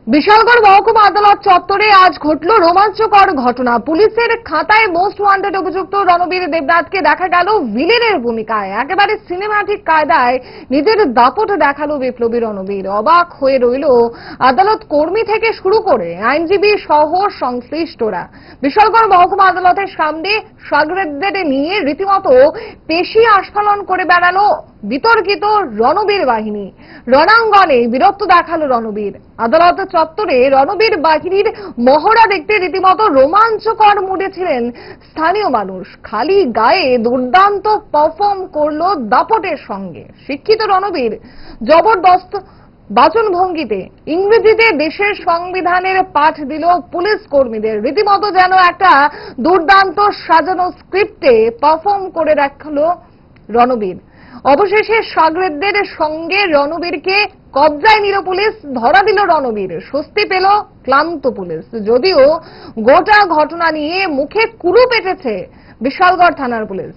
বিশালগড় মহকুমা আদালত চত্বরে আজ ঘটল রোমাঞ্চকর ঘটনা। পুলিশের খাতায় মোস্ট ওয়ান্টেড অভিযুক্ত রণবীর দেবনাথকে দেখা গেল ভিলেনের ভূমিকায়। একেবারে সিনেমাটিক কায়দায় নিজের দাপট দেখালো বিপ্লবী রণবীর। অবাক হয়ে রইল আদালত কর্মী থেকে শুরু করে আইনজীবী সহ সংশ্লিষ্টরা। বিশালগড় মহকুমা আদালতের সামনে সাগরেদদের নিয়ে রীতিমতো পেশি আস্ফালন করে বেড়ালো বিতর্কিত রণবীর বাহিনী। রণাঙ্গনে বীরত্ব দেখালো রণবীর। আদালত চত্বরে রণবীর বাহিনীর মহড়া দেখতে রীতিমতো রোমাঞ্চকর মুডে ছিলেন স্থানীয় মানুষ। খালি গায়ে দুর্দান্ত পারফর্ম করলো দাপটের সঙ্গে। শিক্ষিত রণবীর জবরদস্ত বাচনভঙ্গিতে ইংরেজিতে দেশের সংবিধানের পাঠ দিল পুলিশ কর্মীদের। রীতিমতো যেন একটা দুর্দান্ত সাজানো স্ক্রিপ্টে পারফর্ম করে রাখলো রণবীর। অবশেষে সাগরেদদের সঙ্গে রণবীরকে কবজায় নিল পুলিশ, ধরা দিল রণবীর। স্বস্তি পেল ক্লান্ত পুলিশ। যদিও গোটা ঘটনা নিয়ে মুখে কুলুপ এঁটেছে বিশালগড় থানার পুলিশ।